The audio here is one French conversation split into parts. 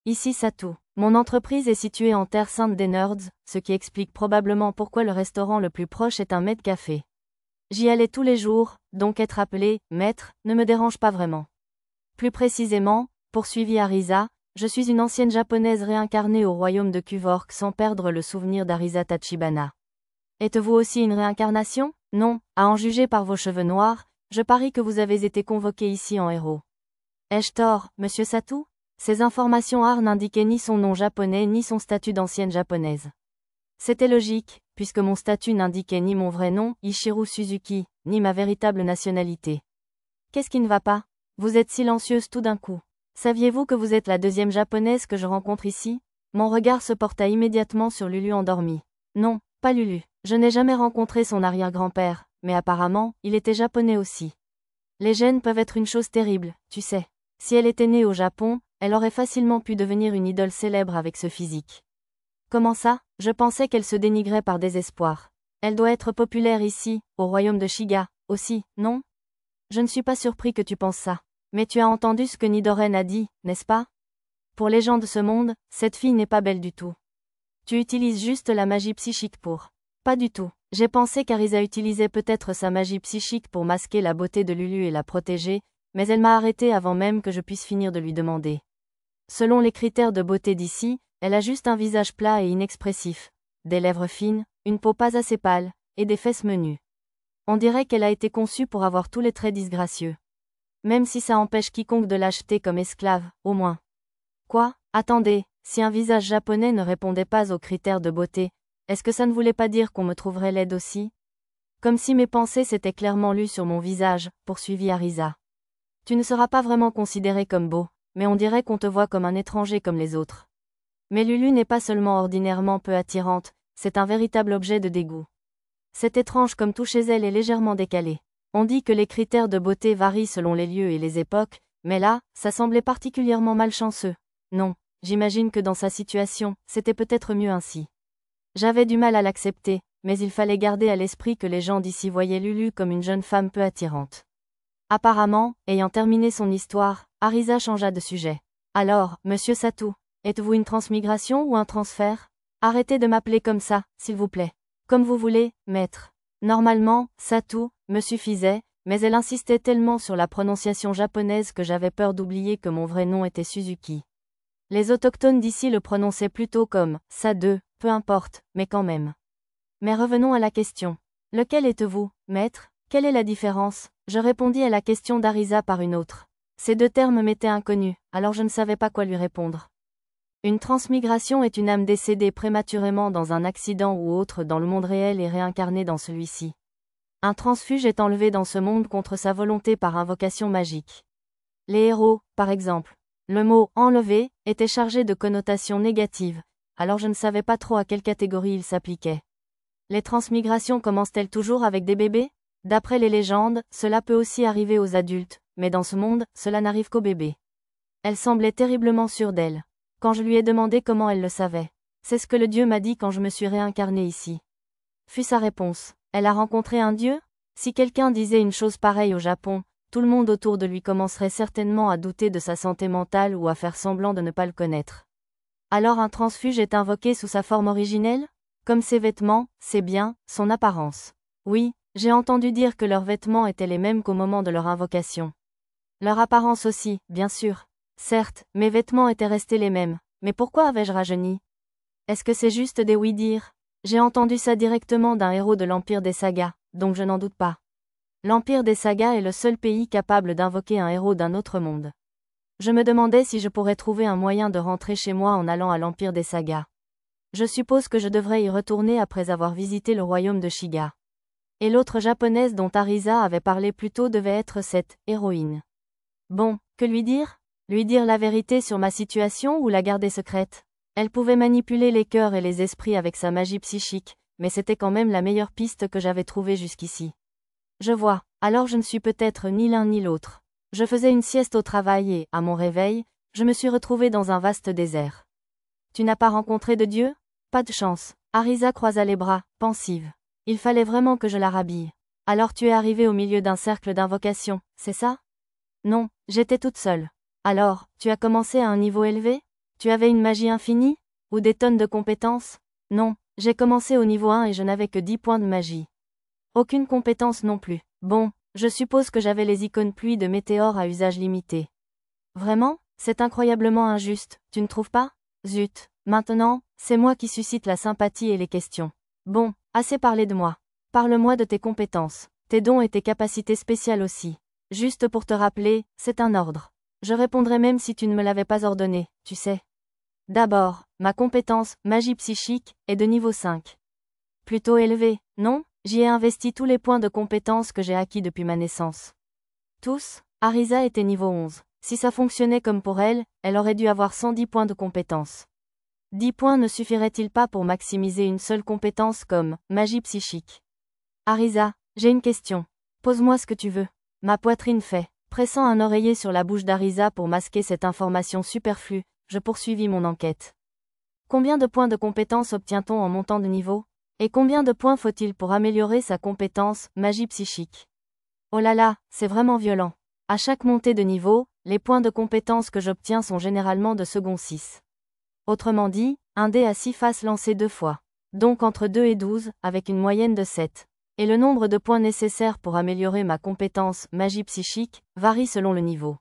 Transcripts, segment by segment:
Ici Satu. Mon entreprise est située en terre sainte des nerds, ce qui explique probablement pourquoi le restaurant le plus proche est un maître café. J'y allais tous les jours, donc être appelé « maître » ne me dérange pas vraiment. Plus précisément, poursuivit Arisa, je suis une ancienne japonaise réincarnée au royaume de Kuvork sans perdre le souvenir d'Arisa Tachibana. Êtes-vous aussi une réincarnation? Non, à en juger par vos cheveux noirs, je parie que vous avez été convoqué ici en héros. Ai-je tort, monsieur Satu? Ces informations rares n'indiquaient ni son nom japonais ni son statut d'ancienne japonaise. C'était logique, puisque mon statut n'indiquait ni mon vrai nom, Ichiro Suzuki, ni ma véritable nationalité. Qu'est-ce qui ne va pas? Vous êtes silencieuse tout d'un coup. Saviez-vous que vous êtes la deuxième japonaise que je rencontre ici? Mon regard se porta immédiatement sur Lulu endormie. Non, pas Lulu. Je n'ai jamais rencontré son arrière-grand-père, mais apparemment, il était japonais aussi. Les gènes peuvent être une chose terrible, tu sais. Si elle était née au Japon, elle aurait facilement pu devenir une idole célèbre avec ce physique. Comment ça? Je pensais qu'elle se dénigrait par désespoir. Elle doit être populaire ici, au royaume de Shiga, aussi, non? Je ne suis pas surpris que tu penses ça. Mais tu as entendu ce que Nidoren a dit, n'est-ce pas? Pour les gens de ce monde, cette fille n'est pas belle du tout. Tu utilises juste la magie psychique pour. Pas du tout. J'ai pensé qu'Arisa utilisait peut-être sa magie psychique pour masquer la beauté de Lulu et la protéger, mais elle m'a arrêté avant même que je puisse finir de lui demander. Selon les critères de beauté d'ici, elle a juste un visage plat et inexpressif, des lèvres fines, une peau pas assez pâle, et des fesses menues. On dirait qu'elle a été conçue pour avoir tous les traits disgracieux. Même si ça empêche quiconque de l'acheter comme esclave, au moins. Quoi? Attendez, si un visage japonais ne répondait pas aux critères de beauté, est-ce que ça ne voulait pas dire qu'on me trouverait laide aussi? Comme si mes pensées s'étaient clairement lues sur mon visage, poursuivit Arisa. Tu ne seras pas vraiment considéré comme beau, mais on dirait qu'on te voit comme un étranger comme les autres. Mais Lulu n'est pas seulement ordinairement peu attirante, c'est un véritable objet de dégoût. C'est étrange comme tout chez elle est légèrement décalé. On dit que les critères de beauté varient selon les lieux et les époques, mais là, ça semblait particulièrement malchanceux. Non, j'imagine que dans sa situation, c'était peut-être mieux ainsi. J'avais du mal à l'accepter, mais il fallait garder à l'esprit que les gens d'ici voyaient Lulu comme une jeune femme peu attirante. Apparemment, ayant terminé son histoire, Arisa changea de sujet. Alors, monsieur Satu, êtes-vous une transmigration ou un transfert? Arrêtez de m'appeler comme ça, s'il vous plaît. Comme vous voulez, maître. Normalement, Satu me suffisait, mais elle insistait tellement sur la prononciation japonaise que j'avais peur d'oublier que mon vrai nom était Suzuki. Les autochtones d'ici le prononçaient plutôt comme Sade, peu importe, mais quand même. Mais revenons à la question. Lequel êtes-vous, maître? Quelle est la différence? Je répondis à la question d'Arisa par une autre. Ces deux termes m'étaient inconnus, alors je ne savais pas quoi lui répondre. Une transmigration est une âme décédée prématurément dans un accident ou autre dans le monde réel et réincarnée dans celui-ci. Un transfuge est enlevé dans ce monde contre sa volonté par invocation magique. Les héros, par exemple. Le mot « enlever » était chargé de connotations négatives, alors je ne savais pas trop à quelle catégorie il s'appliquait. Les transmigrations commencent-elles toujours avec des bébés? D'après les légendes, cela peut aussi arriver aux adultes, mais dans ce monde, cela n'arrive qu'aux bébés. Elle semblait terriblement sûre d'elle. Quand je lui ai demandé comment elle le savait. C'est ce que le dieu m'a dit quand je me suis réincarnée ici. Fut sa réponse. Elle a rencontré un dieu? Si quelqu'un disait une chose pareille au Japon, tout le monde autour de lui commencerait certainement à douter de sa santé mentale ou à faire semblant de ne pas le connaître. Alors un transfuge est invoqué sous sa forme originelle? Comme ses vêtements, ses biens, son apparence. Oui, j'ai entendu dire que leurs vêtements étaient les mêmes qu'au moment de leur invocation. Leur apparence aussi, bien sûr. Certes, mes vêtements étaient restés les mêmes, mais pourquoi avais-je rajeuni? Est-ce que c'est juste des oui-dire? J'ai entendu ça directement d'un héros de l'Empire des Sagas, donc je n'en doute pas. L'Empire des Sagas est le seul pays capable d'invoquer un héros d'un autre monde. Je me demandais si je pourrais trouver un moyen de rentrer chez moi en allant à l'Empire des Sagas. Je suppose que je devrais y retourner après avoir visité le royaume de Shiga. Et l'autre japonaise dont Arisa avait parlé plus tôt devait être cette héroïne. Bon, que lui dire? Lui dire la vérité sur ma situation ou la garder secrète? Elle pouvait manipuler les cœurs et les esprits avec sa magie psychique, mais c'était quand même la meilleure piste que j'avais trouvée jusqu'ici. Je vois, alors je ne suis peut-être ni l'un ni l'autre. Je faisais une sieste au travail et, à mon réveil, je me suis retrouvée dans un vaste désert. Tu n'as pas rencontré de Dieu? Pas de chance. Arisa croisa les bras, pensive. Il fallait vraiment que je la rhabille. Alors tu es arrivée au milieu d'un cercle d'invocation, c'est ça? Non, j'étais toute seule. Alors, tu as commencé à un niveau élevé? Tu avais une magie infinie? Ou des tonnes de compétences? Non, j'ai commencé au niveau 1 et je n'avais que 10 points de magie. Aucune compétence non plus. Bon, je suppose que j'avais les icônes pluie de météores à usage limité. Vraiment? C'est incroyablement injuste, tu ne trouves pas? Zut. Maintenant, c'est moi qui suscite la sympathie et les questions. Bon, assez parlé de moi. Parle-moi de tes compétences, tes dons et tes capacités spéciales aussi. Juste pour te rappeler, c'est un ordre. Je répondrai même si tu ne me l'avais pas ordonné, tu sais. D'abord, ma compétence, magie psychique, est de niveau 5. Plutôt élevé, non? J'y ai investi tous les points de compétence que j'ai acquis depuis ma naissance. Tous? Arisa était niveau 11. Si ça fonctionnait comme pour elle, elle aurait dû avoir 110 points de compétence. 10 points ne suffiraient-ils pas pour maximiser une seule compétence comme magie psychique? Arisa, j'ai une question. Pose-moi ce que tu veux. Ma poitrine fait. Pressant un oreiller sur la bouche d'Arisa pour masquer cette information superflue, je poursuivis mon enquête. Combien de points de compétence obtient-on en montant de niveau? Et combien de points faut-il pour améliorer sa compétence, magie psychique? Oh là là, c'est vraiment violent. À chaque montée de niveau, les points de compétence que j'obtiens sont généralement de second 6. Autrement dit, un dé à 6 faces lancé 2 fois. Donc entre 2 et 12, avec une moyenne de 7. Et le nombre de points nécessaires pour améliorer ma compétence, magie psychique, varie selon le niveau.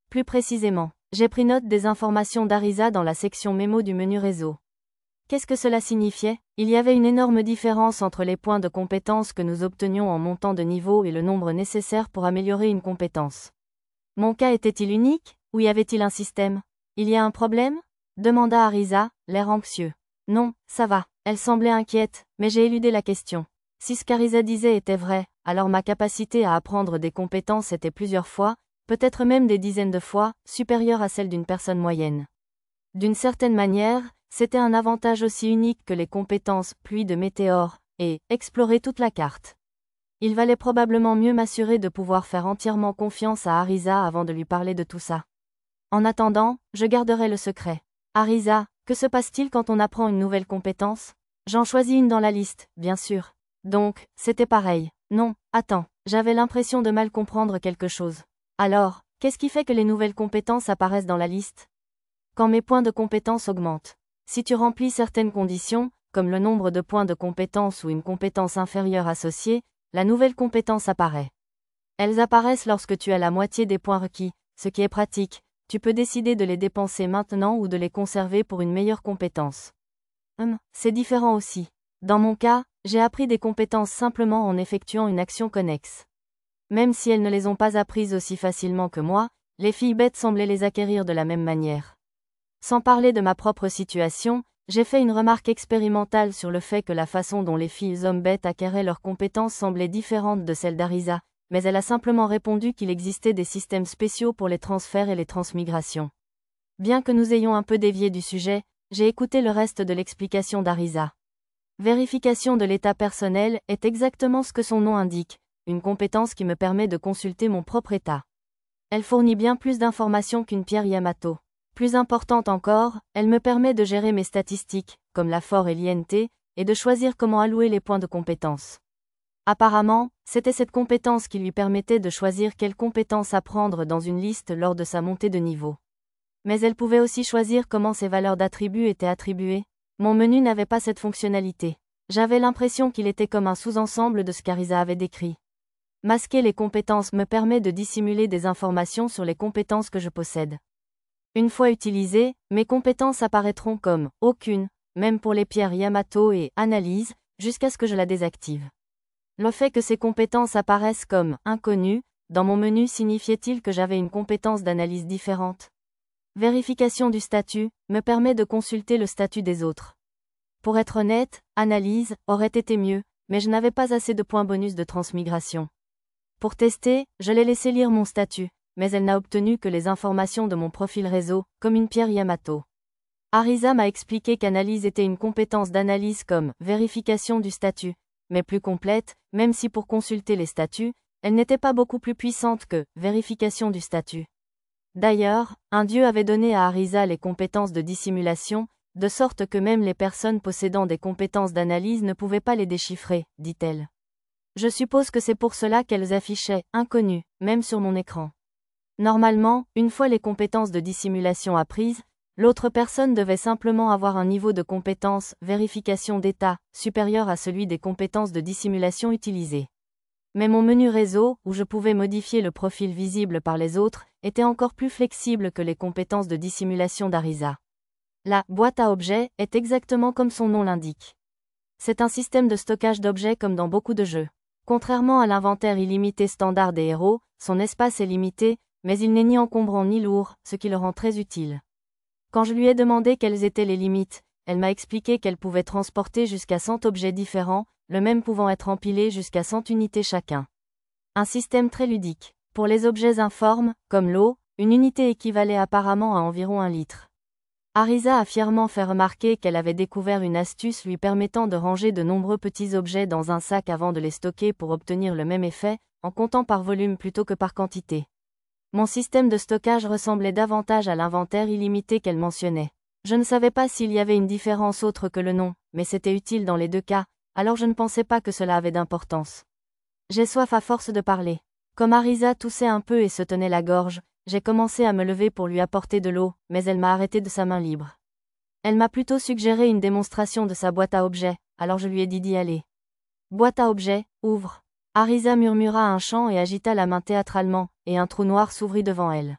Plus précisément, j'ai pris note des informations d'Arisa dans la section mémo du menu réseau. Qu'est-ce que cela signifiait? Il y avait une énorme différence entre les points de compétence que nous obtenions en montant de niveau et le nombre nécessaire pour améliorer une compétence. Mon cas était-il unique, ou y avait-il un système? Il y a un problème? Demanda Arisa, l'air anxieux. Non, ça va. Elle semblait inquiète, mais j'ai éludé la question. Si ce qu'Arisa disait était vrai, alors ma capacité à apprendre des compétences était plusieurs fois, peut-être même des dizaines de fois, supérieure à celle d'une personne moyenne. D'une certaine manière, c'était un avantage aussi unique que les compétences pluie de météores, et explorer toute la carte. Il valait probablement mieux m'assurer de pouvoir faire entièrement confiance à Arisa avant de lui parler de tout ça. En attendant, je garderai le secret. Arisa, que se passe-t-il quand on apprend une nouvelle compétence? J'en choisis une dans la liste, bien sûr. Donc, c'était pareil. Non, attends, j'avais l'impression de mal comprendre quelque chose. Alors, qu'est-ce qui fait que les nouvelles compétences apparaissent dans la liste? Quand mes points de compétence augmentent. Si tu remplis certaines conditions, comme le nombre de points de compétence ou une compétence inférieure associée, la nouvelle compétence apparaît. Elles apparaissent lorsque tu as la moitié des points requis, ce qui est pratique. Tu peux décider de les dépenser maintenant ou de les conserver pour une meilleure compétence. C'est différent aussi. Dans mon cas, j'ai appris des compétences simplement en effectuant une action connexe. Même si elles ne les ont pas apprises aussi facilement que moi, les filles bêtes semblaient les acquérir de la même manière. Sans parler de ma propre situation, j'ai fait une remarque expérimentale sur le fait que la façon dont les filles hommes bêtes acquéraient leurs compétences semblait différente de celle d'Arisa, mais elle a simplement répondu qu'il existait des systèmes spéciaux pour les transferts et les transmigrations. Bien que nous ayons un peu dévié du sujet, j'ai écouté le reste de l'explication d'Arisa. Vérification de l'état personnel est exactement ce que son nom indique, une compétence qui me permet de consulter mon propre état. Elle fournit bien plus d'informations qu'une pierre Yamato. Plus importante encore, elle me permet de gérer mes statistiques, comme la FOR et l'INT, et de choisir comment allouer les points de compétence. Apparemment, c'était cette compétence qui lui permettait de choisir quelle compétence apprendre dans une liste lors de sa montée de niveau. Mais elle pouvait aussi choisir comment ces valeurs d'attributs étaient attribuées. Mon menu n'avait pas cette fonctionnalité. J'avais l'impression qu'il était comme un sous-ensemble de ce qu'Arisa avait décrit. Masquer les compétences me permet de dissimuler des informations sur les compétences que je possède. Une fois utilisées, mes compétences apparaîtront comme « aucune », même pour les pierres Yamato et « analyse », jusqu'à ce que je la désactive. Le fait que ces compétences apparaissent comme « inconnues » dans mon menu signifiait-il que j'avais une compétence d'analyse différente? Vérification du statut me permet de consulter le statut des autres. Pour être honnête, analyse aurait été mieux, mais je n'avais pas assez de points bonus de transmigration. Pour tester, je l'ai laissé lire mon statut, mais elle n'a obtenu que les informations de mon profil réseau, comme une pierre Yamato. Arisa m'a expliqué qu'analyse était une compétence d'analyse comme vérification du statut, mais plus complète, même si pour consulter les statuts, elle n'était pas beaucoup plus puissante que vérification du statut. D'ailleurs, un dieu avait donné à Arisa les compétences de dissimulation, de sorte que même les personnes possédant des compétences d'analyse ne pouvaient pas les déchiffrer, dit-elle. Je suppose que c'est pour cela qu'elles affichaient « inconnues », même sur mon écran. Normalement, une fois les compétences de dissimulation apprises, L'autre personne devait simplement avoir un niveau de compétence, vérification d'état, supérieur à celui des compétences de dissimulation utilisées. Mais mon menu réseau, où je pouvais modifier le profil visible par les autres, était encore plus flexible que les compétences de dissimulation d'Arisa. La boîte à objets est exactement comme son nom l'indique. C'est un système de stockage d'objets comme dans beaucoup de jeux. Contrairement à l'inventaire illimité standard des héros, son espace est limité, mais il n'est ni encombrant ni lourd, ce qui le rend très utile. Quand je lui ai demandé quelles étaient les limites, elle m'a expliqué qu'elle pouvait transporter jusqu'à 100 objets différents, le même pouvant être empilé jusqu'à 100 unités chacun. Un système très ludique. Pour les objets informes, comme l'eau, une unité équivalait apparemment à environ 1 litre. Arisa a fièrement fait remarquer qu'elle avait découvert une astuce lui permettant de ranger de nombreux petits objets dans un sac avant de les stocker pour obtenir le même effet, en comptant par volume plutôt que par quantité. Mon système de stockage ressemblait davantage à l'inventaire illimité qu'elle mentionnait. Je ne savais pas s'il y avait une différence autre que le nom, mais c'était utile dans les deux cas, alors je ne pensais pas que cela avait d'importance. J'ai soif à force de parler. Comme Arisa toussait un peu et se tenait la gorge, j'ai commencé à me lever pour lui apporter de l'eau, mais elle m'a arrêté de sa main libre. Elle m'a plutôt suggéré une démonstration de sa boîte à objets, alors je lui ai dit d'y aller. Boîte à objets, ouvre. Arisa murmura un chant et agita la main théâtralement, et un trou noir s'ouvrit devant elle.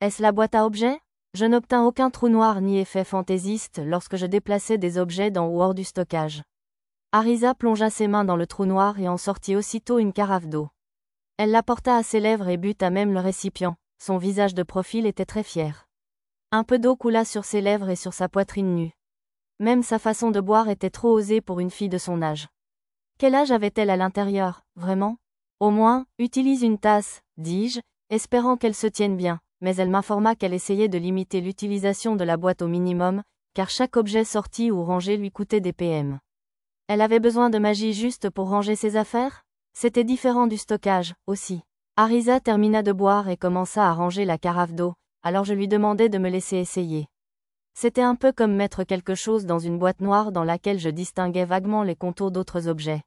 Est-ce la boîte à objets? Je n'obtins aucun trou noir ni effet fantaisiste lorsque je déplaçais des objets dans ou hors du stockage. Arisa plongea ses mains dans le trou noir et en sortit aussitôt une carafe d'eau. Elle la porta à ses lèvres et but à même le récipient. Son visage de profil était très fier. Un peu d'eau coula sur ses lèvres et sur sa poitrine nue. Même sa façon de boire était trop osée pour une fille de son âge. Quel âge avait-elle à l'intérieur, vraiment? Au moins, utilise une tasse, dis-je, espérant qu'elle se tienne bien, mais elle m'informa qu'elle essayait de limiter l'utilisation de la boîte au minimum, car chaque objet sorti ou rangé lui coûtait des PM. Elle avait besoin de magie juste pour ranger ses affaires? C'était différent du stockage, aussi. Arisa termina de boire et commença à ranger la carafe d'eau, alors je lui demandai de me laisser essayer. C'était un peu comme mettre quelque chose dans une boîte noire dans laquelle je distinguais vaguement les contours d'autres objets.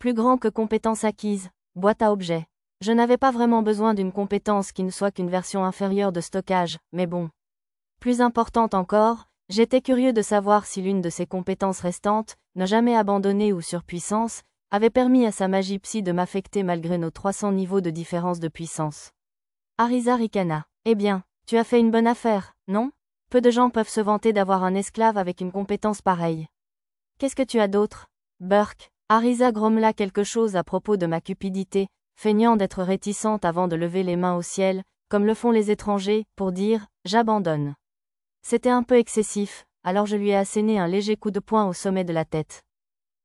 Plus grand que compétence acquise, boîte à objets. Je n'avais pas vraiment besoin d'une compétence qui ne soit qu'une version inférieure de stockage, mais bon. Plus importante encore, j'étais curieux de savoir si l'une de ses compétences restantes, ne jamais abandonnée ou surpuissance, avait permis à sa magie psy de m'affecter malgré nos 300 niveaux de différence de puissance. Arisa ricana. Eh bien, tu as fait une bonne affaire, non? Peu de gens peuvent se vanter d'avoir un esclave avec une compétence pareille. Qu'est-ce que tu as d'autre? Burk. Arisa grommela quelque chose à propos de ma cupidité, feignant d'être réticente avant de lever les mains au ciel, comme le font les étrangers, pour dire « j'abandonne ». C'était un peu excessif, alors je lui ai asséné un léger coup de poing au sommet de la tête.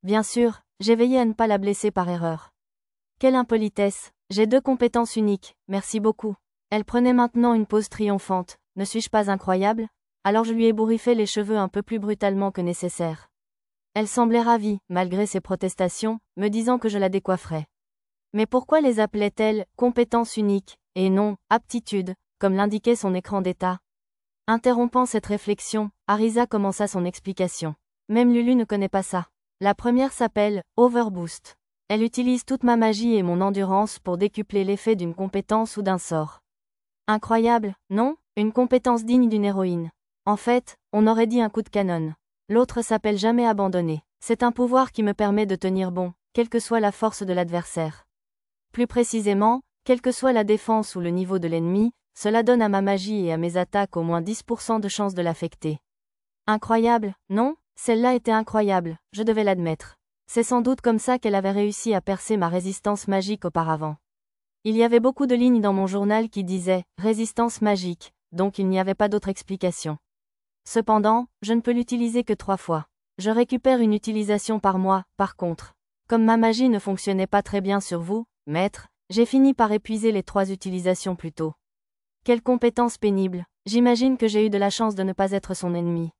Bien sûr, j'ai veillé à ne pas la blesser par erreur. Quelle impolitesse, j'ai 2 compétences uniques, merci beaucoup. Elle prenait maintenant une pose triomphante, ne suis-je pas incroyable? Alors je lui ai bourriffé les cheveux un peu plus brutalement que nécessaire. Elle semblait ravie, malgré ses protestations, me disant que je la décoifferais. Mais pourquoi les appelait-elle « compétences uniques » et non « aptitudes », comme l'indiquait son écran d'état? Interrompant cette réflexion, Arisa commença son explication. Même Lulu ne connaît pas ça. La première s'appelle « Overboost ». Elle utilise toute ma magie et mon endurance pour décupler l'effet d'une compétence ou d'un sort. Incroyable, non? Une compétence digne d'une héroïne. En fait, on aurait dit un coup de canon. L'autre s'appelle jamais abandonner. C'est un pouvoir qui me permet de tenir bon, quelle que soit la force de l'adversaire. Plus précisément, quelle que soit la défense ou le niveau de l'ennemi, cela donne à ma magie et à mes attaques au moins 10% de chance de l'affecter. Incroyable, non? Celle-là était incroyable, je devais l'admettre. C'est sans doute comme ça qu'elle avait réussi à percer ma résistance magique auparavant. Il y avait beaucoup de lignes dans mon journal qui disaient « résistance magique », donc il n'y avait pas d'autre explication. Cependant, je ne peux l'utiliser que 3 fois. Je récupère une utilisation par mois, par contre. Comme ma magie ne fonctionnait pas très bien sur vous, maître, j'ai fini par épuiser les 3 utilisations plus tôt. Quelle compétence pénible, j'imagine que j'ai eu de la chance de ne pas être son ennemi.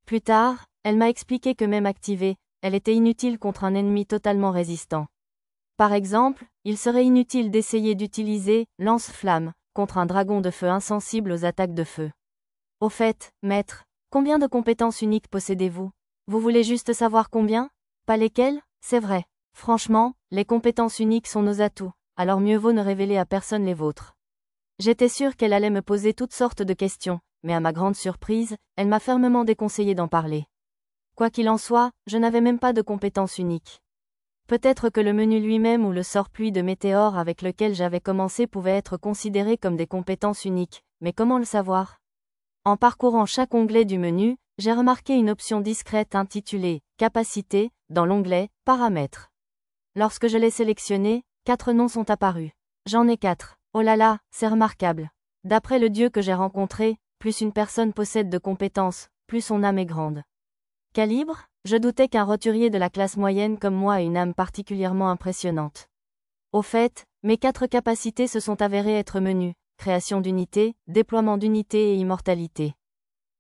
Plus tard, elle m'a expliqué que même activée, elle était inutile contre un ennemi totalement résistant. Par exemple, il serait inutile d'essayer d'utiliser « lance-flamme » contre un dragon de feu insensible aux attaques de feu. Au fait, maître, combien de compétences uniques possédez-vous? Vous voulez juste savoir combien? Pas lesquelles? C'est vrai. Franchement, les compétences uniques sont nos atouts, alors mieux vaut ne révéler à personne les vôtres. J'étais sûre qu'elle allait me poser toutes sortes de questions, mais à ma grande surprise, elle m'a fermement déconseillé d'en parler. Quoi qu'il en soit, je n'avais même pas de compétence unique. Peut-être que le menu lui-même ou le sort pluie de météores avec lequel j'avais commencé pouvait être considéré comme des compétences uniques, mais comment le savoir? En parcourant chaque onglet du menu, j'ai remarqué une option discrète intitulée « Capacité » dans l'onglet « Paramètres ». Lorsque je l'ai sélectionnée, 4 noms sont apparus. J'en ai 4. Oh là là, c'est remarquable. D'après le Dieu que j'ai rencontré, plus une personne possède de compétences, plus son âme est grande. Calibre? Je doutais qu'un roturier de la classe moyenne comme moi ait une âme particulièrement impressionnante. Au fait, mes 4 capacités se sont avérées être menu, création d'unités, déploiement d'unités et immortalité.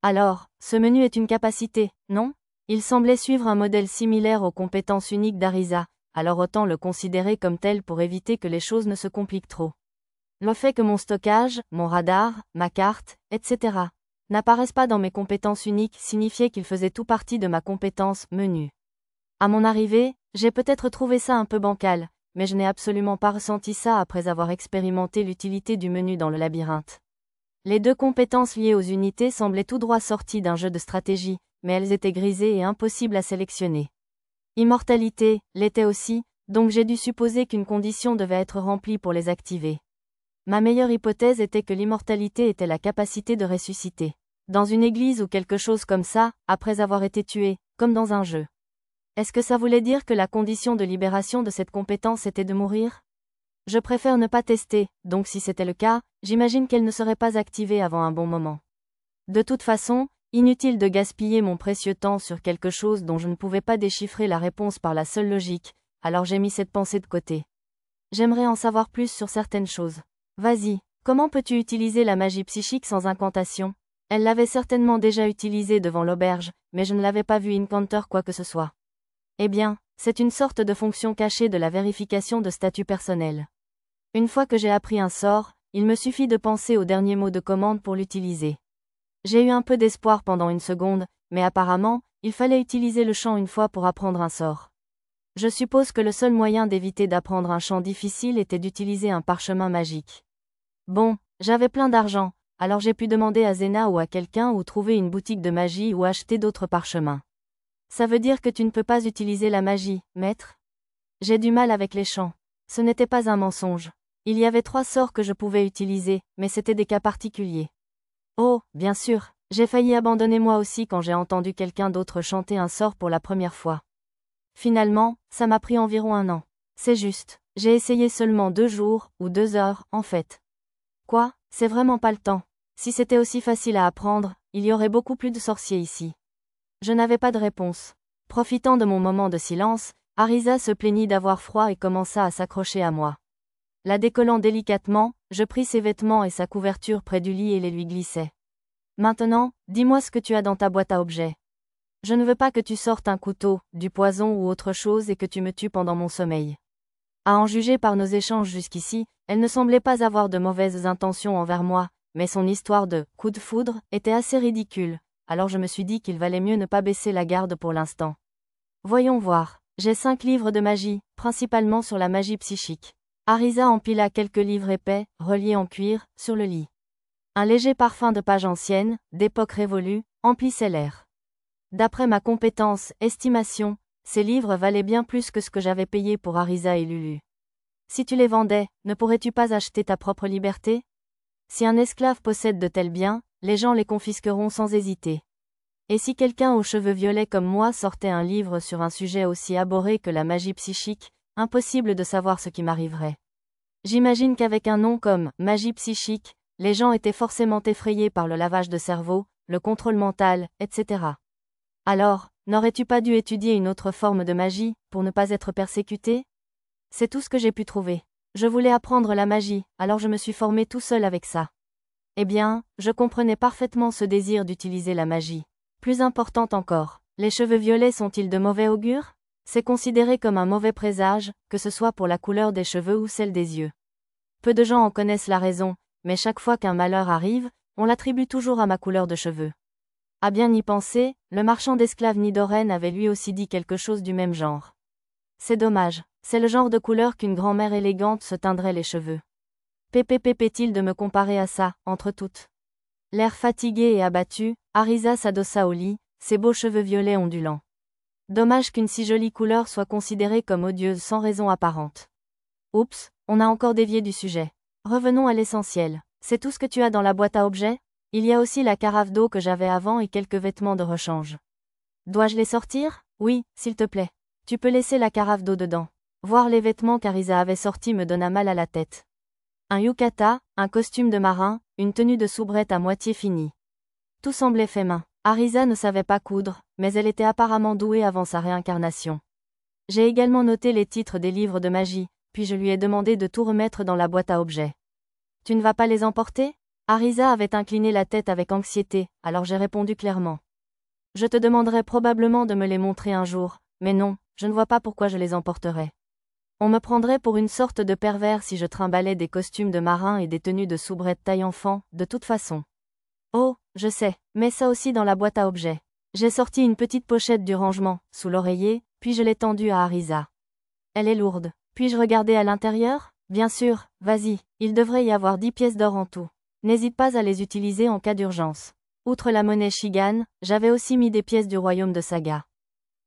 Alors, ce menu est une capacité, non? Il semblait suivre un modèle similaire aux compétences uniques d'Arisa, alors autant le considérer comme tel pour éviter que les choses ne se compliquent trop. Le fait que mon stockage, mon radar, ma carte, etc. n'apparaissent pas dans mes compétences uniques signifiait qu'il faisait tout partie de ma compétence menu. À mon arrivée, j'ai peut-être trouvé ça un peu bancal, mais je n'ai absolument pas ressenti ça après avoir expérimenté l'utilité du menu dans le labyrinthe. Les 2 compétences liées aux unités semblaient tout droit sorties d'un jeu de stratégie, mais elles étaient grisées et impossibles à sélectionner. Immortalité l'était aussi, donc j'ai dû supposer qu'une condition devait être remplie pour les activer. Ma meilleure hypothèse était que l'immortalité était la capacité de ressusciter. Dans une église ou quelque chose comme ça, après avoir été tué, comme dans un jeu. Est-ce que ça voulait dire que la condition de libération de cette compétence était de mourir? Je préfère ne pas tester, donc si c'était le cas, j'imagine qu'elle ne serait pas activée avant un bon moment. De toute façon, inutile de gaspiller mon précieux temps sur quelque chose dont je ne pouvais pas déchiffrer la réponse par la seule logique, alors j'ai mis cette pensée de côté. J'aimerais en savoir plus sur certaines choses. Vas-y, comment peux-tu utiliser la magie psychique sans incantation? Elle l'avait certainement déjà utilisée devant l'auberge, mais je ne l'avais pas vu incanter quoi que ce soit. Eh bien, c'est une sorte de fonction cachée de la vérification de statut personnel. Une fois que j'ai appris un sort, il me suffit de penser au dernier mot de commande pour l'utiliser. J'ai eu un peu d'espoir pendant une seconde, mais apparemment, il fallait utiliser le chant une fois pour apprendre un sort. Je suppose que le seul moyen d'éviter d'apprendre un chant difficile était d'utiliser un parchemin magique. Bon, j'avais plein d'argent, alors j'ai pu demander à Zena ou à quelqu'un ou trouver une boutique de magie ou acheter d'autres parchemins. Ça veut dire que tu ne peux pas utiliser la magie, maître? J'ai du mal avec les chants. Ce n'était pas un mensonge. Il y avait 3 sorts que je pouvais utiliser, mais c'était des cas particuliers. Oh, bien sûr, j'ai failli abandonner moi aussi quand j'ai entendu quelqu'un d'autre chanter un sort pour la première fois. Finalement, ça m'a pris environ 1 an. C'est juste, j'ai essayé seulement 2 jours, ou 2 heures, en fait. Quoi? C'est vraiment pas le temps. Si c'était aussi facile à apprendre, il y aurait beaucoup plus de sorciers ici. Je n'avais pas de réponse. Profitant de mon moment de silence, Arisa se plaignit d'avoir froid et commença à s'accrocher à moi. La décollant délicatement, je pris ses vêtements et sa couverture près du lit et les lui glissai. Maintenant, dis-moi ce que tu as dans ta boîte à objets. Je ne veux pas que tu sortes un couteau, du poison ou autre chose et que tu me tues pendant mon sommeil. À en juger par nos échanges jusqu'ici, elle ne semblait pas avoir de mauvaises intentions envers moi, mais son histoire de « coup de foudre » était assez ridicule, alors je me suis dit qu'il valait mieux ne pas baisser la garde pour l'instant. Voyons voir, j'ai 5 livres de magie, principalement sur la magie psychique. Arisa empila quelques livres épais, reliés en cuir, sur le lit. Un léger parfum de pages anciennes, d'époque révolue, emplissait l'air. D'après ma compétence, estimation, ces livres valaient bien plus que ce que j'avais payé pour Arisa et Lulu. Si tu les vendais, ne pourrais-tu pas acheter ta propre liberté? Si un esclave possède de tels biens, les gens les confisqueront sans hésiter. Et si quelqu'un aux cheveux violets comme moi sortait un livre sur un sujet aussi abhorré que la magie psychique, impossible de savoir ce qui m'arriverait. J'imagine qu'avec un nom comme « magie psychique », les gens étaient forcément effrayés par le lavage de cerveau, le contrôle mental, etc. Alors, n'aurais-tu pas dû étudier une autre forme de magie, pour ne pas être persécuté? C'est tout ce que j'ai pu trouver. Je voulais apprendre la magie, alors je me suis formé tout seul avec ça. Eh bien, je comprenais parfaitement ce désir d'utiliser la magie. Plus importante encore, les cheveux violets sont-ils de mauvais augure? C'est considéré comme un mauvais présage, que ce soit pour la couleur des cheveux ou celle des yeux. Peu de gens en connaissent la raison, mais chaque fois qu'un malheur arrive, on l'attribue toujours à ma couleur de cheveux. À bien y penser, le marchand d'esclaves Nidoren avait lui aussi dit quelque chose du même genre. C'est dommage, c'est le genre de couleur qu'une grand-mère élégante se teindrait les cheveux. Pépé-il de me comparer à ça, entre toutes. L'air fatigué et abattu, Arisa s'adossa au lit, ses beaux cheveux violets ondulants. Dommage qu'une si jolie couleur soit considérée comme odieuse sans raison apparente. Oups, on a encore dévié du sujet. Revenons à l'essentiel. C'est tout ce que tu as dans la boîte à objets? Il y a aussi la carafe d'eau que j'avais avant et quelques vêtements de rechange. Dois-je les sortir? Oui, s'il te plaît. Tu peux laisser la carafe d'eau dedans. Voir les vêtements qu'Arisa avait sortis me donna mal à la tête. Un yukata, un costume de marin, une tenue de soubrette à moitié finie. Tout semblait fait main. Arisa ne savait pas coudre, mais elle était apparemment douée avant sa réincarnation. J'ai également noté les titres des livres de magie, puis je lui ai demandé de tout remettre dans la boîte à objets. Tu ne vas pas les emporter? Arisa avait incliné la tête avec anxiété, alors j'ai répondu clairement. Je te demanderai probablement de me les montrer un jour, mais non, je ne vois pas pourquoi je les emporterais. On me prendrait pour une sorte de pervers si je trimballais des costumes de marin et des tenues de soubrette taille enfant, de toute façon. Oh, je sais, mets ça aussi dans la boîte à objets. J'ai sorti une petite pochette du rangement, sous l'oreiller, puis je l'ai tendue à Arisa. Elle est lourde. Puis-je regarder à l'intérieur? Bien sûr, vas-y, il devrait y avoir 10 pièces d'or en tout. N'hésite pas à les utiliser en cas d'urgence. Outre la monnaie Shigan, j'avais aussi mis des pièces du royaume de Saga.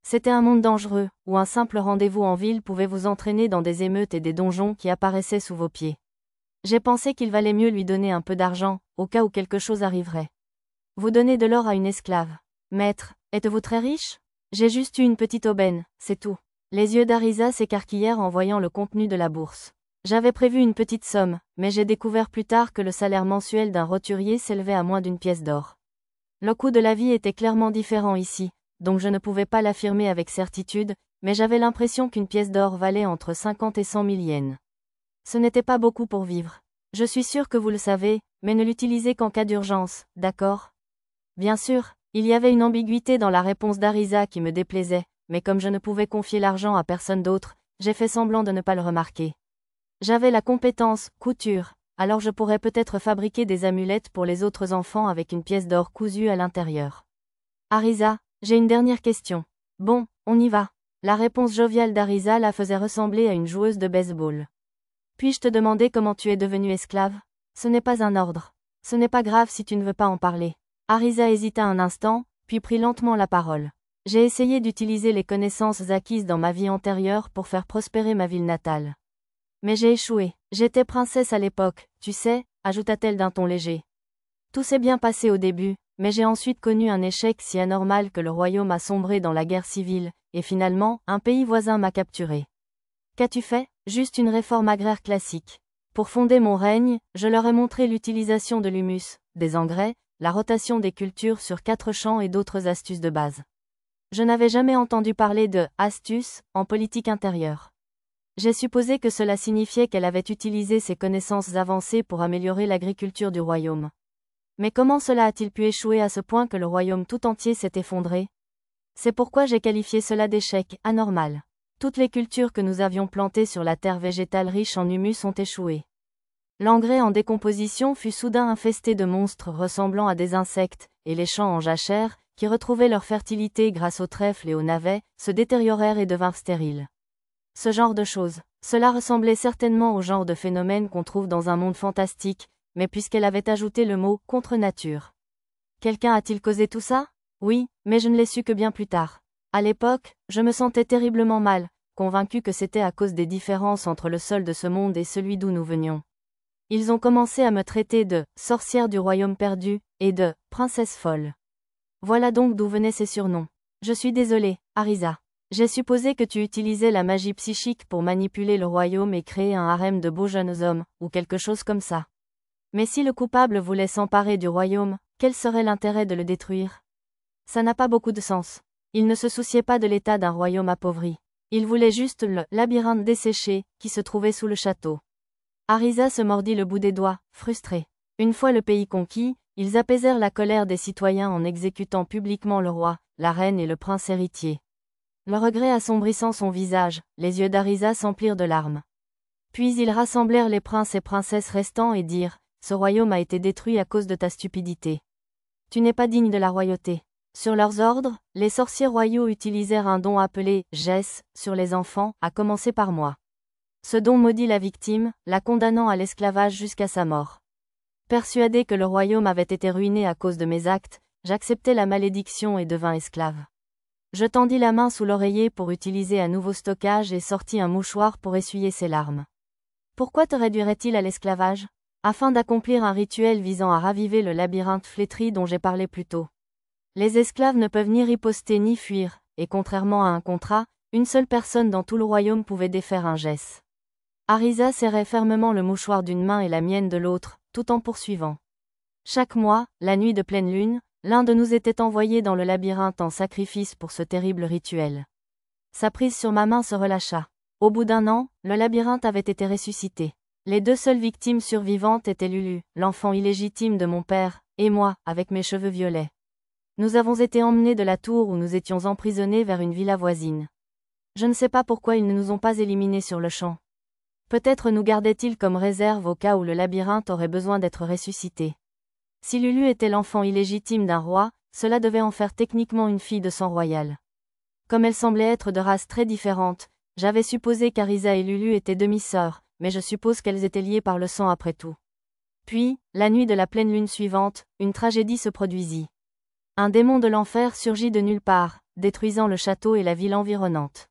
C'était un monde dangereux, où un simple rendez-vous en ville pouvait vous entraîner dans des émeutes et des donjons qui apparaissaient sous vos pieds. J'ai pensé qu'il valait mieux lui donner un peu d'argent, au cas où quelque chose arriverait. Vous donnez de l'or à une esclave. Maître, êtes-vous très riche? J'ai juste eu une petite aubaine, c'est tout. Les yeux d'Arisa s'écarquillèrent en voyant le contenu de la bourse. J'avais prévu une petite somme, mais j'ai découvert plus tard que le salaire mensuel d'un roturier s'élevait à moins d'une pièce d'or. Le coût de la vie était clairement différent ici, donc je ne pouvais pas l'affirmer avec certitude, mais j'avais l'impression qu'une pièce d'or valait entre 50 et 100 000 yens. Ce n'était pas beaucoup pour vivre. Je suis sûr que vous le savez, mais ne l'utilisez qu'en cas d'urgence, d'accord? Bien sûr, il y avait une ambiguïté dans la réponse d'Arisa qui me déplaisait, mais comme je ne pouvais confier l'argent à personne d'autre, j'ai fait semblant de ne pas le remarquer. J'avais la compétence, couture, alors je pourrais peut-être fabriquer des amulettes pour les autres enfants avec une pièce d'or cousue à l'intérieur. Arisa, j'ai une dernière question. Bon, on y va. La réponse joviale d'Arisa la faisait ressembler à une joueuse de baseball. Puis-je te demander comment tu es devenue esclave? Ce n'est pas un ordre. Ce n'est pas grave si tu ne veux pas en parler. Arisa hésita un instant, puis prit lentement la parole. J'ai essayé d'utiliser les connaissances acquises dans ma vie antérieure pour faire prospérer ma ville natale. Mais j'ai échoué. J'étais princesse à l'époque, tu sais, ajouta-t-elle d'un ton léger. Tout s'est bien passé au début, mais j'ai ensuite connu un échec si anormal que le royaume a sombré dans la guerre civile, et finalement, un pays voisin m'a capturé. Qu'as-tu fait? Juste une réforme agraire classique. Pour fonder mon règne, je leur ai montré l'utilisation de l'humus, des engrais, la rotation des cultures sur 4 champs et d'autres astuces de base. Je n'avais jamais entendu parler de « astuces » en politique intérieure. J'ai supposé que cela signifiait qu'elle avait utilisé ses connaissances avancées pour améliorer l'agriculture du royaume. Mais comment cela a-t-il pu échouer à ce point que le royaume tout entier s'est effondré? C'est pourquoi j'ai qualifié cela d'échec anormal. Toutes les cultures que nous avions plantées sur la terre végétale riche en humus ont échoué. L'engrais en décomposition fut soudain infesté de monstres ressemblant à des insectes, et les champs en jachère, qui retrouvaient leur fertilité grâce aux trèfles et aux navets, se détériorèrent et devinrent stériles. Ce genre de choses, cela ressemblait certainement au genre de phénomène qu'on trouve dans un monde fantastique, mais puisqu'elle avait ajouté le mot « contre nature ». Quelqu'un a-t-il causé tout ça? Oui, mais je ne l'ai su que bien plus tard. À l'époque, je me sentais terriblement mal, convaincu que c'était à cause des différences entre le sol de ce monde et celui d'où nous venions. Ils ont commencé à me traiter de « sorcière du royaume perdu » et de « princesse folle ». Voilà donc d'où venaient ces surnoms. Je suis désolée, Arisa. J'ai supposé que tu utilisais la magie psychique pour manipuler le royaume et créer un harem de beaux jeunes hommes, ou quelque chose comme ça. Mais si le coupable voulait s'emparer du royaume, quel serait l'intérêt de le détruire? Ça n'a pas beaucoup de sens. Il ne se souciait pas de l'état d'un royaume appauvri. Il voulait juste le labyrinthe desséché, qui se trouvait sous le château. Arisa se mordit le bout des doigts, frustré. Une fois le pays conquis, ils apaisèrent la colère des citoyens en exécutant publiquement le roi, la reine et le prince héritier. Le regret assombrissant son visage, les yeux d'Arisa s'emplirent de larmes. Puis ils rassemblèrent les princes et princesses restants et dirent « Ce royaume a été détruit à cause de ta stupidité. Tu n'es pas digne de la royauté. » Sur leurs ordres, les sorciers royaux utilisèrent un don appelé « Jess » sur les enfants, à commencer par moi. Ce don maudit la victime, la condamnant à l'esclavage jusqu'à sa mort. Persuadé que le royaume avait été ruiné à cause de mes actes, j'acceptai la malédiction et devins esclave. Je tendis la main sous l'oreiller pour utiliser un nouveau stockage et sortis un mouchoir pour essuyer ses larmes. Pourquoi te réduirait-il à l'esclavage? Afin d'accomplir un rituel visant à raviver le labyrinthe flétri dont j'ai parlé plus tôt. Les esclaves ne peuvent ni riposter ni fuir, et contrairement à un contrat, une seule personne dans tout le royaume pouvait défaire un geste. Arisa serrait fermement le mouchoir d'une main et la mienne de l'autre, tout en poursuivant. Chaque mois, la nuit de pleine lune, l'un de nous était envoyé dans le labyrinthe en sacrifice pour ce terrible rituel. Sa prise sur ma main se relâcha. Au bout d'un an, le labyrinthe avait été ressuscité. Les deux seules victimes survivantes étaient Lulu, l'enfant illégitime de mon père, et moi, avec mes cheveux violets. Nous avons été emmenés de la tour où nous étions emprisonnés vers une villa voisine. Je ne sais pas pourquoi ils ne nous ont pas éliminés sur le champ. Peut-être nous gardaient-ils comme réserve au cas où le labyrinthe aurait besoin d'être ressuscité. Si Lulu était l'enfant illégitime d'un roi, cela devait en faire techniquement une fille de sang royal. Comme elles semblaient être de races très différentes, j'avais supposé qu'Arisa et Lulu étaient demi-sœurs, mais je suppose qu'elles étaient liées par le sang après tout. Puis, la nuit de la pleine lune suivante, une tragédie se produisit. Un démon de l'enfer surgit de nulle part, détruisant le château et la ville environnante.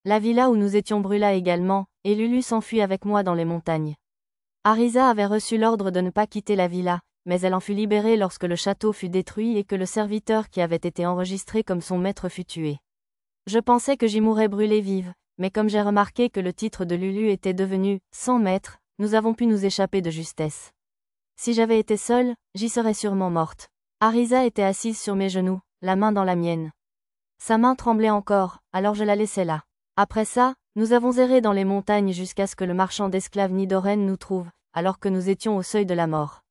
La villa où nous étions brûla également, et Lulu s'enfuit avec moi dans les montagnes. Arisa avait reçu l'ordre de ne pas quitter la villa, mais elle en fut libérée lorsque le château fut détruit et que le serviteur qui avait été enregistré comme son maître fut tué. Je pensais que j'y mourrais brûlée vive, mais comme j'ai remarqué que le titre de Lulu était devenu « sans maître », nous avons pu nous échapper de justesse. Si j'avais été seule, j'y serais sûrement morte. Arisa était assise sur mes genoux, la main dans la mienne. Sa main tremblait encore, alors je la laissai là. Après ça, nous avons erré dans les montagnes jusqu'à ce que le marchand d'esclaves Nidoren nous trouve, alors que nous étions au seuil de la mort.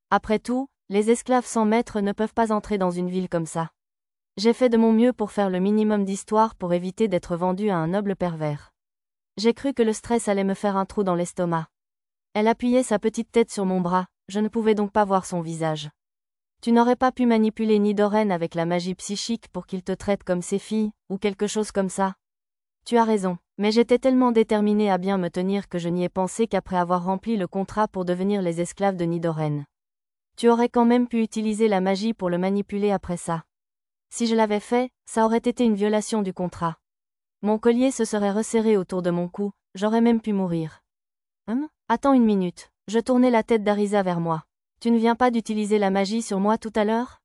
Après tout, les esclaves sans maître ne peuvent pas entrer dans une ville comme ça. J'ai fait de mon mieux pour faire le minimum d'histoire pour éviter d'être vendue à un noble pervers. J'ai cru que le stress allait me faire un trou dans l'estomac. Elle appuyait sa petite tête sur mon bras, je ne pouvais donc pas voir son visage. Tu n'aurais pas pu manipuler Nidoren avec la magie psychique pour qu'il te traite comme ses filles, ou quelque chose comme ça? Tu as raison, mais j'étais tellement déterminée à bien me tenir que je n'y ai pensé qu'après avoir rempli le contrat pour devenir les esclaves de Nidoren. Tu aurais quand même pu utiliser la magie pour le manipuler après ça. Si je l'avais fait, ça aurait été une violation du contrat. Mon collier se serait resserré autour de mon cou, j'aurais même pu mourir. Attends une minute, je tournai la tête d'Arisa vers moi. Tu ne viens pas d'utiliser la magie sur moi tout à l'heure?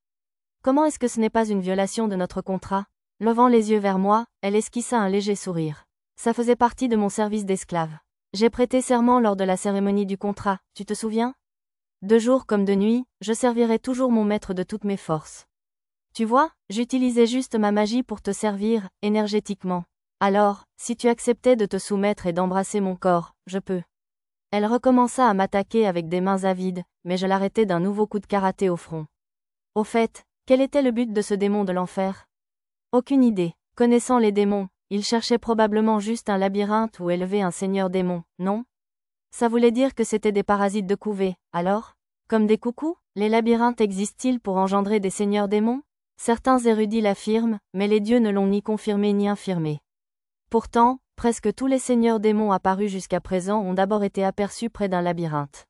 Comment est-ce que ce n'est pas une violation de notre contrat? Levant les yeux vers moi, elle esquissa un léger sourire. Ça faisait partie de mon service d'esclave. J'ai prêté serment lors de la cérémonie du contrat, tu te souviens? De jour comme de nuit, je servirai toujours mon maître de toutes mes forces. Tu vois, j'utilisais juste ma magie pour te servir, énergétiquement. Alors, si tu acceptais de te soumettre et d'embrasser mon corps, je peux. Elle recommença à m'attaquer avec des mains avides, mais je l'arrêtai d'un nouveau coup de karaté au front. Au fait, quel était le but de ce démon de l'enfer? Aucune idée. Connaissant les démons, il cherchait probablement juste un labyrinthe où élever un seigneur démon, non? Ça voulait dire que c'était des parasites de couvée, alors? Comme des coucous, les labyrinthes existent-ils pour engendrer des seigneurs démons? Certains érudits l'affirment, mais les dieux ne l'ont ni confirmé ni infirmé. Pourtant, presque tous les seigneurs démons apparus jusqu'à présent ont d'abord été aperçus près d'un labyrinthe.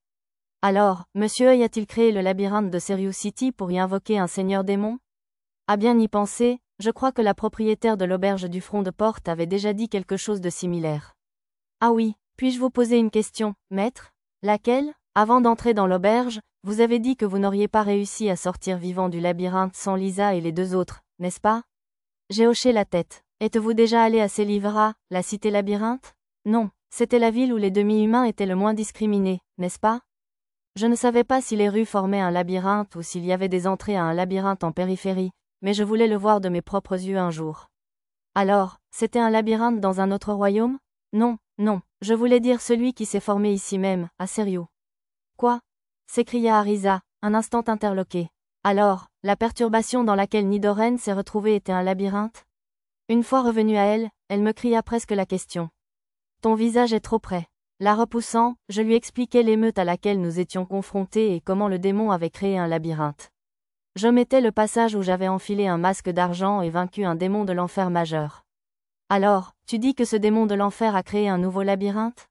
Alors, Monsieur Œil a-t-il créé le labyrinthe de Serious City pour y invoquer un seigneur démon? À bien y penser, je crois que la propriétaire de l'auberge du front de porte avait déjà dit quelque chose de similaire. Ah oui, puis-je vous poser une question, maître? Laquelle? Avant d'entrer dans l'auberge, vous avez dit que vous n'auriez pas réussi à sortir vivant du labyrinthe sans Lisa et les deux autres, n'est-ce pas? J'ai hoché la tête. Êtes-vous déjà allé à Selivra, la cité labyrinthe? Non, c'était la ville où les demi-humains étaient le moins discriminés, n'est-ce pas? Je ne savais pas si les rues formaient un labyrinthe ou s'il y avait des entrées à un labyrinthe en périphérie, mais je voulais le voir de mes propres yeux un jour. Alors, c'était un labyrinthe dans un autre royaume? Non, non, je voulais dire celui qui s'est formé ici même, à Serious. Quoi? S'écria Arisa, un instant interloqué. Alors, la perturbation dans laquelle Nidoren s'est retrouvée était un labyrinthe? Une fois revenue à elle, elle me cria presque la question. Ton visage est trop près. La repoussant, je lui expliquai l'émeute à laquelle nous étions confrontés et comment le démon avait créé un labyrinthe. Je mettais le passage où j'avais enfilé un masque d'argent et vaincu un démon de l'enfer majeur. Alors, tu dis que ce démon de l'enfer a créé un nouveau labyrinthe?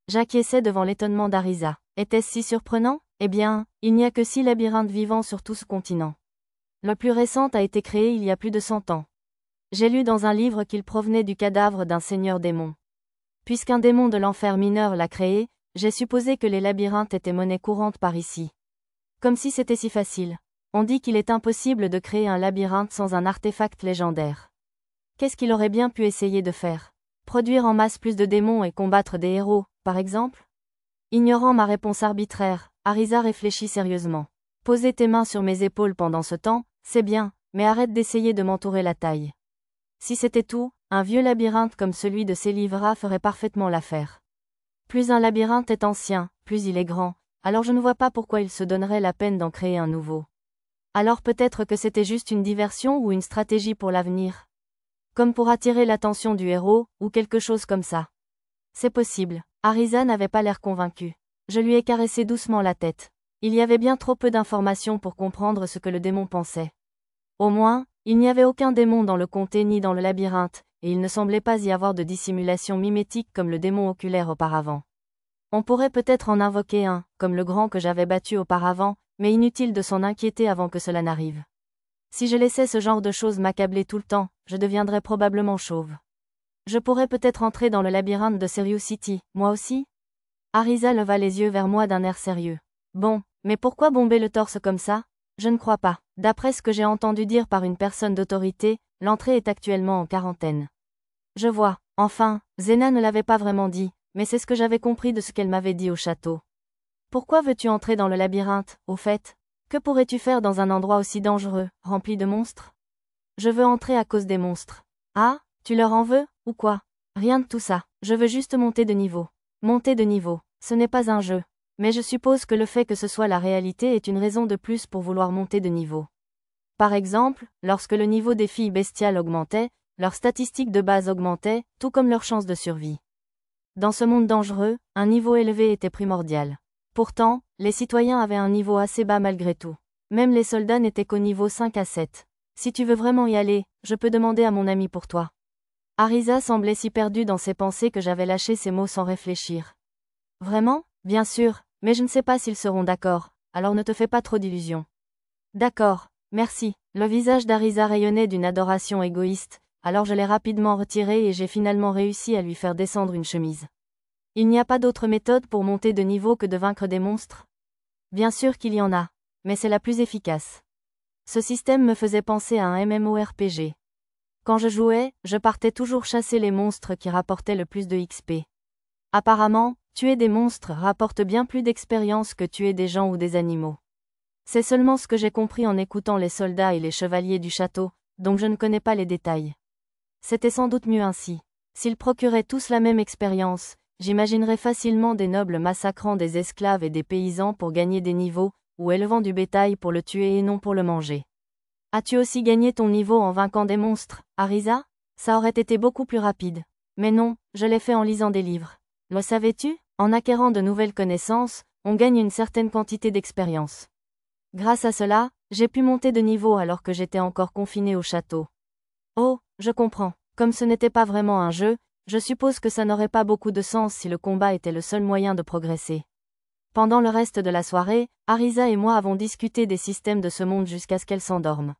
J'acquiesçais devant l'étonnement d'Arisa. Était-ce si surprenant? Eh bien, il n'y a que 6 labyrinthes vivants sur tout ce continent. Le plus récent a été créé il y a plus de 100 ans. J'ai lu dans un livre qu'il provenait du cadavre d'un seigneur démon. Puisqu'un démon de l'enfer mineur l'a créé, j'ai supposé que les labyrinthes étaient monnaie courante par ici. Comme si c'était si facile. On dit qu'il est impossible de créer un labyrinthe sans un artefact légendaire. Qu'est-ce qu'il aurait bien pu essayer de faire? Produire en masse plus de démons et combattre des héros, par exemple? Ignorant ma réponse arbitraire, Arisa réfléchit sérieusement. Poser tes mains sur mes épaules pendant ce temps, c'est bien, mais arrête d'essayer de m'entourer la taille. Si c'était tout, un vieux labyrinthe comme celui de Célivra ferait parfaitement l'affaire. Plus un labyrinthe est ancien, plus il est grand, alors je ne vois pas pourquoi il se donnerait la peine d'en créer un nouveau. Alors peut-être que c'était juste une diversion ou une stratégie pour l'avenir. Comme pour attirer l'attention du héros, ou quelque chose comme ça. C'est possible. Arisa n'avait pas l'air convaincue. Je lui ai caressé doucement la tête. Il y avait bien trop peu d'informations pour comprendre ce que le démon pensait. Au moins, il n'y avait aucun démon dans le comté ni dans le labyrinthe, et il ne semblait pas y avoir de dissimulation mimétique comme le démon oculaire auparavant. On pourrait peut-être en invoquer un, comme le grand que j'avais battu auparavant, mais inutile de s'en inquiéter avant que cela n'arrive. Si je laissais ce genre de choses m'accabler tout le temps, je deviendrais probablement chauve. Je pourrais peut-être entrer dans le labyrinthe de Serious City, moi aussi? Arisa leva les yeux vers moi d'un air sérieux. Bon, mais pourquoi bomber le torse comme ça? Je ne crois pas. D'après ce que j'ai entendu dire par une personne d'autorité, l'entrée est actuellement en quarantaine. Je vois. Enfin, Zena ne l'avait pas vraiment dit, mais c'est ce que j'avais compris de ce qu'elle m'avait dit au château. Pourquoi veux-tu entrer dans le labyrinthe, au fait? Que pourrais-tu faire dans un endroit aussi dangereux, rempli de monstres? Je veux entrer à cause des monstres. Ah, tu leur en veux, ou quoi? Rien de tout ça. Je veux juste monter de niveau. Monter de niveau, ce n'est pas un jeu. Mais je suppose que le fait que ce soit la réalité est une raison de plus pour vouloir monter de niveau. Par exemple, lorsque le niveau des filles bestiales augmentait, leurs statistiques de base augmentaient, tout comme leurs chances de survie. Dans ce monde dangereux, un niveau élevé était primordial. Pourtant, les citoyens avaient un niveau assez bas malgré tout. Même les soldats n'étaient qu'au niveau 5 à 7. Si tu veux vraiment y aller, je peux demander à mon ami pour toi. Arisa semblait si perdue dans ses pensées que j'avais lâché ces mots sans réfléchir. Vraiment? Bien sûr, mais je ne sais pas s'ils seront d'accord, alors ne te fais pas trop d'illusions. D'accord, merci. Le visage d'Arisa rayonnait d'une adoration égoïste, alors je l'ai rapidement retiré et j'ai finalement réussi à lui faire descendre une chemise. Il n'y a pas d'autre méthode pour monter de niveau que de vaincre des monstres? Bien sûr qu'il y en a, mais c'est la plus efficace. Ce système me faisait penser à un MMORPG. Quand je jouais, je partais toujours chasser les monstres qui rapportaient le plus de XP. Apparemment, tuer des monstres rapporte bien plus d'expérience que tuer des gens ou des animaux. C'est seulement ce que j'ai compris en écoutant les soldats et les chevaliers du château, donc je ne connais pas les détails. C'était sans doute mieux ainsi. S'ils procuraient tous la même expérience, j'imaginerais facilement des nobles massacrant des esclaves et des paysans pour gagner des niveaux, ou élevant du bétail pour le tuer et non pour le manger. As-tu aussi gagné ton niveau en vainquant des monstres, Arisa? Ça aurait été beaucoup plus rapide. Mais non, je l'ai fait en lisant des livres. Le savais-tu? En acquérant de nouvelles connaissances, on gagne une certaine quantité d'expérience. Grâce à cela, j'ai pu monter de niveau alors que j'étais encore confiné au château. Oh, je comprends. Comme ce n'était pas vraiment un jeu, je suppose que ça n'aurait pas beaucoup de sens si le combat était le seul moyen de progresser. Pendant le reste de la soirée, Arisa et moi avons discuté des systèmes de ce monde jusqu'à ce qu'elle s'endorme.